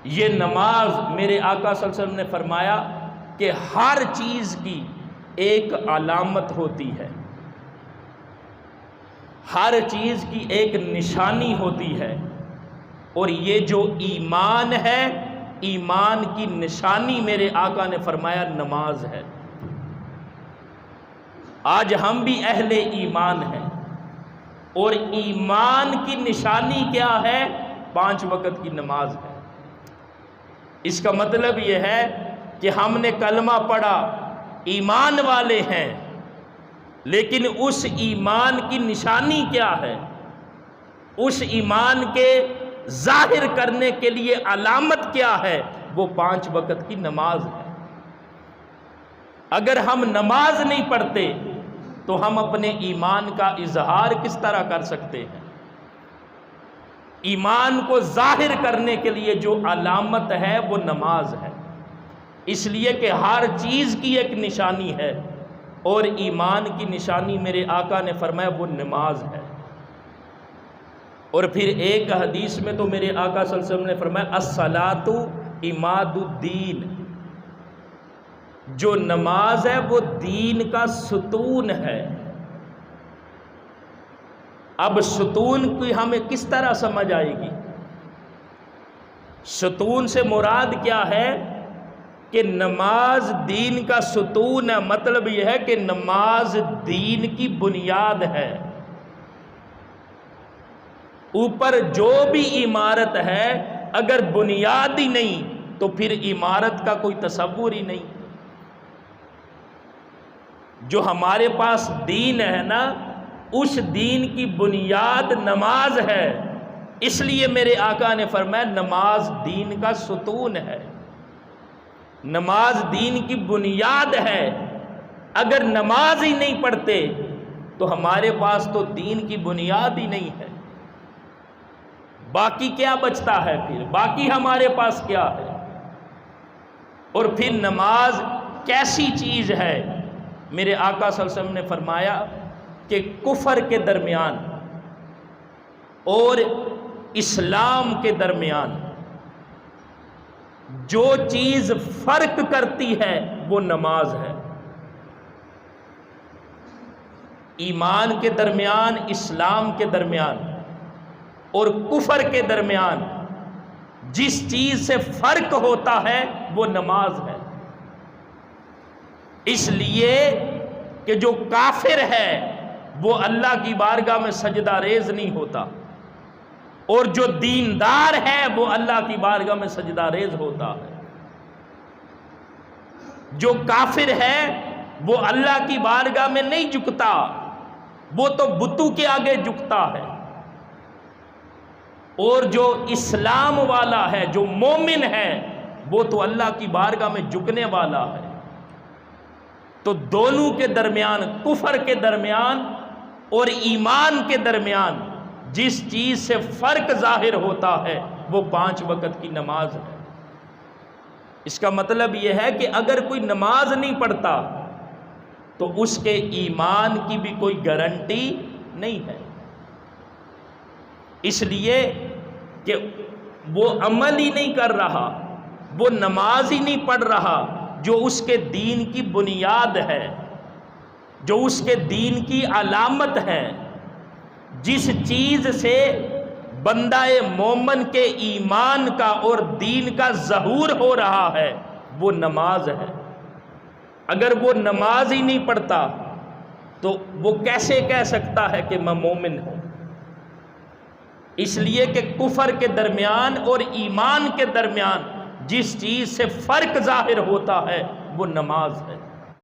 یہ نماز میرے آقا صلی اللہ علیہ وسلم نے فرمایا کہ ہر چیز کی ایک علامت ہوتی ہے، ہر چیز کی ایک نشانی ہوتی ہے، اور یہ جو ایمان ہے، ایمان کی نشانی میرے آقا نے فرمایا نماز ہے۔ آج ہم بھی اہل ایمان ہیں، اور ایمان کی نشانی کیا ہے؟ 5 وقت کی نماز ہے۔ اس کا مطلب یہ ہے کہ ہم نے کلمہ پڑھا، ایمان والے ہیں، لیکن اس ایمان کی نشانی کیا ہے؟ اس ایمان کے ظاہر کرنے کے لیے علامت کیا ہے؟ وہ 5 وقت کی نماز ہے۔ اگر ہم نماز نہیں پڑھتے تو ہم اپنے ایمان کا اظہار کس طرح کر سکتے ہیں؟ ایمان کو ظاہر کرنے کے لیے جو علامت ہے وہ نماز ہے، اس لیے کہ ہر چیز کی ایک نشانی ہے، اور ایمان کی نشانی میرے آقا نے فرمایا وہ نماز ہے۔ اور پھر ایک حدیث میں تو میرے آقا صلی اللہ علیہ وسلم نے فرمایا الصلاۃ عماد الدین، جو نماز ہے وہ دین کا ستون ہے۔ اب ستون کی ہمیں کس طرح سمجھ آئے گی؟ ستون سے مراد کیا ہے کہ نماز دین کا ستون ہے، مطلب یہ ہے کہ نماز دین کی بنیاد ہے۔ اوپر جو بھی عمارت ہے، اگر بنیاد ہی نہیں تو پھر عمارت کا کوئی تصور ہی نہیں۔ جو ہمارے پاس دین ہے نا، اس دین کی بنیاد نماز ہے، اس لیے میرے آقا نے فرمایا نماز دین کا ستون ہے، نماز دین کی بنیاد ہے۔ اگر نماز ہی نہیں پڑھتے تو ہمارے پاس تو دین کی بنیاد ہی نہیں ہے، باقی کیا بچتا ہے؟ پھر باقی ہمارے پاس کیا ہے؟ اور پھر نماز کیسی چیز ہے؟ میرے آقا صلی اللہ علیہ وسلم نے فرمایا کہ کفر کے درمیان اور اسلام کے درمیان جو چیز فرق کرتی ہے وہ نماز ہے۔ ایمان کے درمیان، اسلام کے درمیان اور کفر کے درمیان جس چیز سے فرق ہوتا ہے وہ نماز ہے۔ اس لیے کہ جو کافر ہے وہ اللہ کی بارگاہ میں سجدہ ریز نہیں ہوتا، اور جو دیندار ہے وہ اللہ کی بارگاہ میں سجدہ ریز ہوتا ہے۔ جو کافر ہے وہ اللہ کی بارگاہ میں نہیں جھکتا، وہ تو بتوں کے آگے جھکتا ہے، اور جو اسلام والا ہے، جو مومن ہے، وہ تو اللہ کی بارگاہ میں جھکنے والا ہے۔ تو دونوں کے درمیان، کفر کے درمیان اور ایمان کے درمیان جس چیز سے فرق ظاہر ہوتا ہے وہ 5 وقت کی نماز ہے۔ اس کا مطلب یہ ہے کہ اگر کوئی نماز نہیں پڑھتا تو اس کے ایمان کی بھی کوئی گارنٹی نہیں ہے، اس لیے کہ وہ عمل ہی نہیں کر رہا، وہ نماز ہی نہیں پڑھ رہا جو اس کے دین کی بنیاد ہے، جو اس کے دین کی علامت ہے، جس چیز سے بندہ مومن کے ایمان کا اور دین کا ظہور ہو رہا ہے وہ نماز ہے۔ اگر وہ نماز ہی نہیں پڑھتا تو وہ کیسے کہہ سکتا ہے کہ میں مومن ہوں؟ اس لیے کہ کفر کے درمیان اور ایمان کے درمیان جس چیز سے فرق ظاہر ہوتا ہے وہ نماز ہے۔